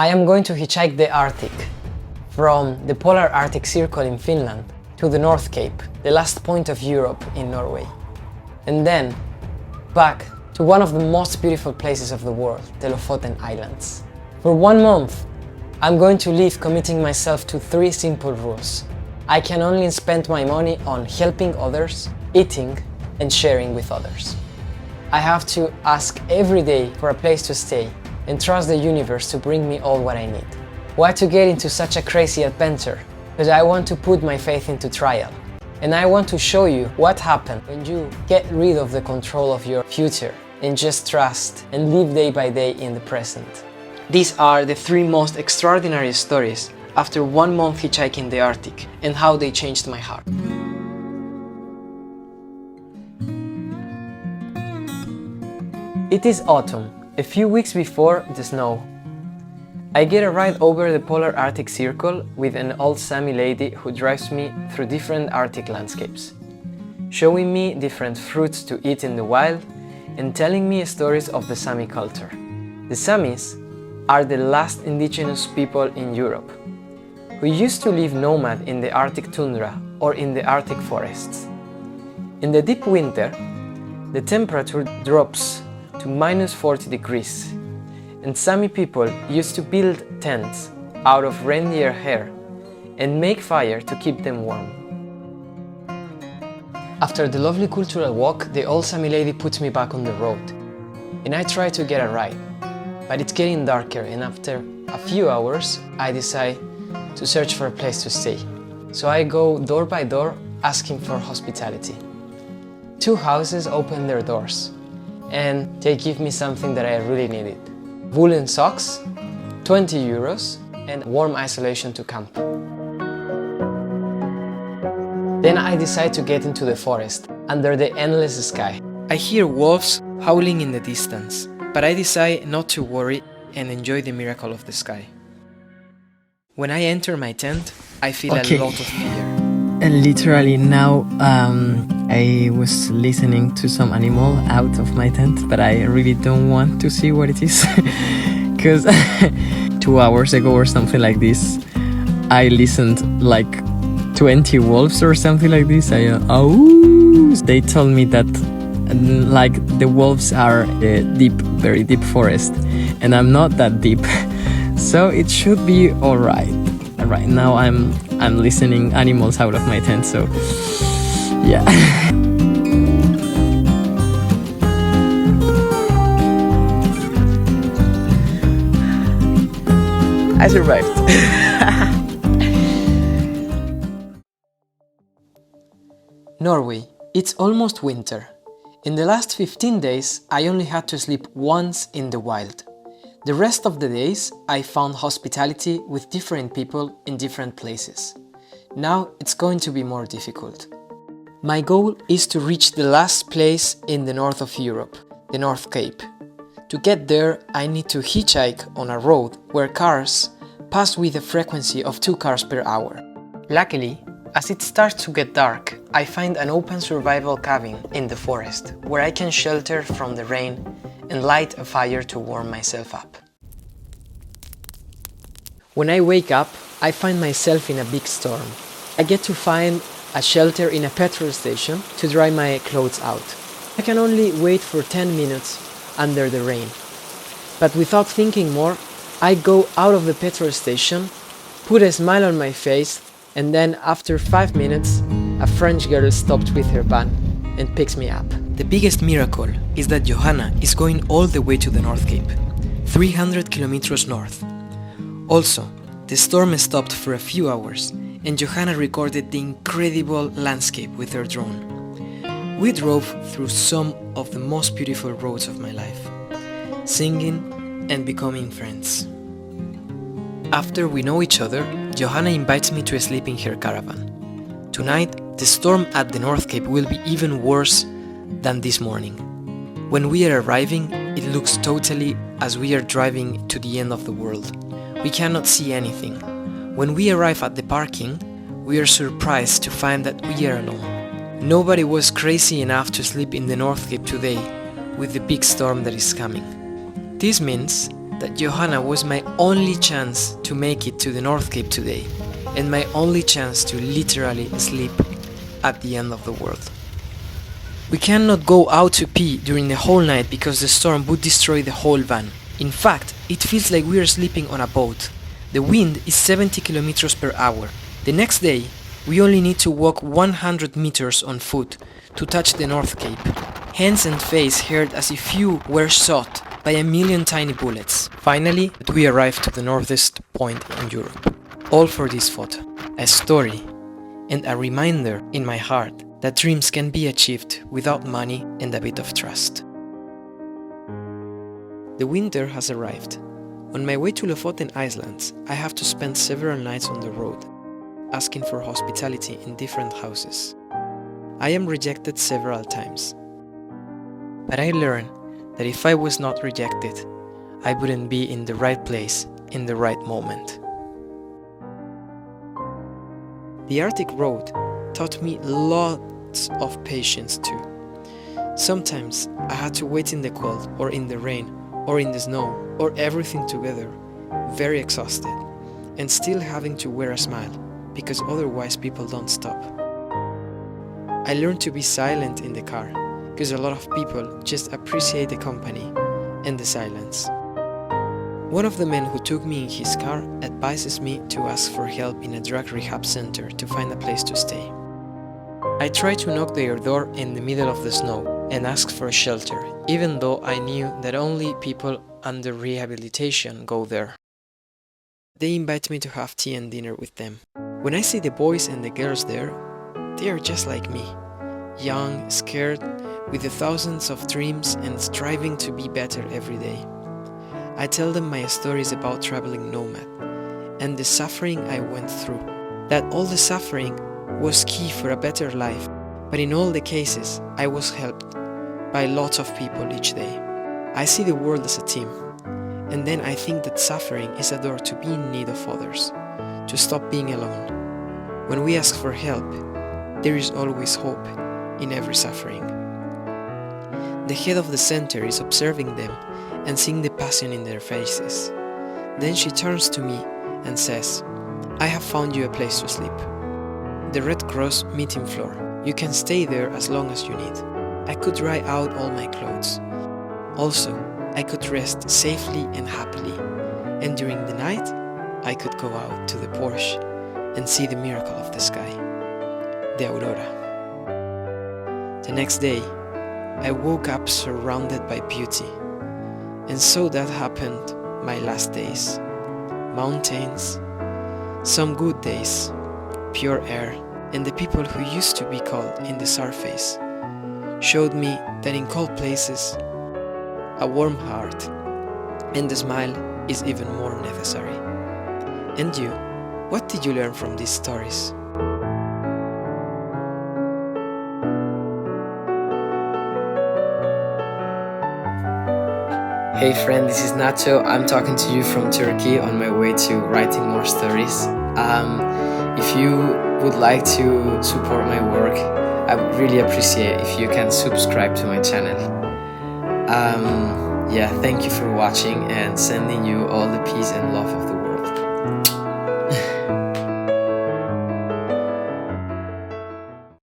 I am going to hitchhike the Arctic, from the polar Arctic Circle in Finland to the North Cape, the last point of Europe in Norway. And then back to one of the most beautiful places of the world, the Lofoten Islands. For 1 month, I'm going to live committing myself to 3 simple rules. I can only spend my money on helping others, eating, and sharing with others. I have to ask every day for a place to stay and trust the universe to bring me all what I need. Why to get into such a crazy adventure? Because I want to put my faith into trial. And I want to show you what happens when you get rid of the control of your future and just trust and live day by day in the present. These are the 3 most extraordinary stories after 1 month hitchhiking the Arctic and how they changed my heart. It is autumn, a few weeks before the snow. I get a ride over the polar Arctic Circle with an old Sami lady who drives me through different Arctic landscapes, showing me different fruits to eat in the wild and telling me stories of the Sami culture. The Samis are the last indigenous people in Europe, who used to live nomad in the Arctic tundra or in the Arctic forests. In the deep winter, the temperature drops to -40 degrees, and Sami people used to build tents out of reindeer hair and make fire to keep them warm. After the lovely cultural walk, the old Sami lady puts me back on the road, and I try to get a ride, but it's getting darker, and after a few hours I decide to search for a place to stay. So I go door by door asking for hospitality. 2 houses open their doors, and they give me something that I really needed. Woolen socks, 20 euros, and warm isolation to camp. Then I decide to get into the forest, under the endless sky. I hear wolves howling in the distance, but I decide not to worry and enjoy the miracle of the sky. When I enter my tent, I feel a lot of fear. And literally now I was listening to some animal out of my tent, but I really don't want to see what it is. Because 2 hours ago or something like this, I listened like 20 wolves or something like this. They told me that like the wolves are a deep, very deep forest, and I'm not that deep. So it should be alright. Right now I'm listening animals out of my tent, so yeah. I survived. Norway. It's almost winter. In the last 15 days, I only had to sleep once in the wild. The rest of the days, I found hospitality with different people in different places. Now it's going to be more difficult. My goal is to reach the last place in the north of Europe, the North Cape. To get there, I need to hitchhike on a road where cars pass with a frequency of 2 cars per hour. Luckily, as it starts to get dark, I find an open survival cabin in the forest where I can shelter from the rain and light a fire to warm myself up. When I wake up, I find myself in a big storm. I get to find a shelter in a petrol station to dry my clothes out. I can only wait for 10 minutes under the rain. But without thinking more, I go out of the petrol station, put a smile on my face, and then after 5 minutes, a French girl stops with her van and picks me up. The biggest miracle is that Johanna is going all the way to the North Cape, 300 kilometers north. Also, the storm stopped for a few hours, and Johanna recorded the incredible landscape with her drone. We drove through some of the most beautiful roads of my life, singing and becoming friends. After we know each other, Johanna invites me to sleep in her caravan. Tonight, the storm at the North Cape will be even worse than this morning. When we are arriving, it looks totally as we are driving to the end of the world. We cannot see anything. When we arrive at the parking, we are surprised to find that we are alone. Nobody was crazy enough to sleep in the North Cape today with the big storm that is coming. This means that Johanna was my only chance to make it to the North Cape today, and my only chance to literally sleep at the end of the world. We cannot go out to pee during the whole night because the storm would destroy the whole van. In fact, it feels like we are sleeping on a boat. The wind is 70 kilometers per hour. The next day, we only need to walk 100 meters on foot to touch the North Cape. Hands and face hurt as if you were shot by a million tiny bullets. Finally, we arrived to the Northest Point in Europe. All for this photo. A story and a reminder in my heart that dreams can be achieved without money and a bit of trust. The winter has arrived. On my way to Lofoten Islands, I have to spend several nights on the road, asking for hospitality in different houses. I am rejected several times. But I learned that if I was not rejected, I wouldn't be in the right place in the right moment. The Arctic Road taught me lots of patience too. Sometimes I had to wait in the cold or in the rain or in the snow or everything together, very exhausted, and still having to wear a smile because otherwise people don't stop. I learned to be silent in the car because a lot of people just appreciate the company and the silence. One of the men who took me in his car advises me to ask for help in a drug rehab center to find a place to stay. I tried to knock their door in the middle of the snow and ask for a shelter, even though I knew that only people under rehabilitation go there. They invite me to have tea and dinner with them. When I see the boys and the girls there, they are just like me, young, scared, with the thousands of dreams and striving to be better every day. I tell them my stories about traveling nomad and the suffering I went through, that all the suffering was key for a better life, but in all the cases I was helped by lots of people each day. I see the world as a team, and then I think that suffering is a door to be in need of others, to stop being alone. When we ask for help, there is always hope in every suffering. The head of the center is observing them and seeing the passion in their faces. Then she turns to me and says, "I have found you a place to sleep. The Red Cross meeting floor. You can stay there as long as you need." I could dry out all my clothes. Also, I could rest safely and happily. And during the night, I could go out to the porch and see the miracle of the sky, the aurora. The next day, I woke up surrounded by beauty. And so that happened my last days. Mountains, some good days, pure air, and the people who used to be cold in the surface showed me that in cold places, a warm heart and a smile is even more necessary. And you, what did you learn from these stories? Hey friend, this is Nacho. I'm talking to you from Turkey on my way to writing more stories. If you would like to support my work, I would really appreciate if you can subscribe to my channel. Thank you for watching and sending you all the peace and love of the world.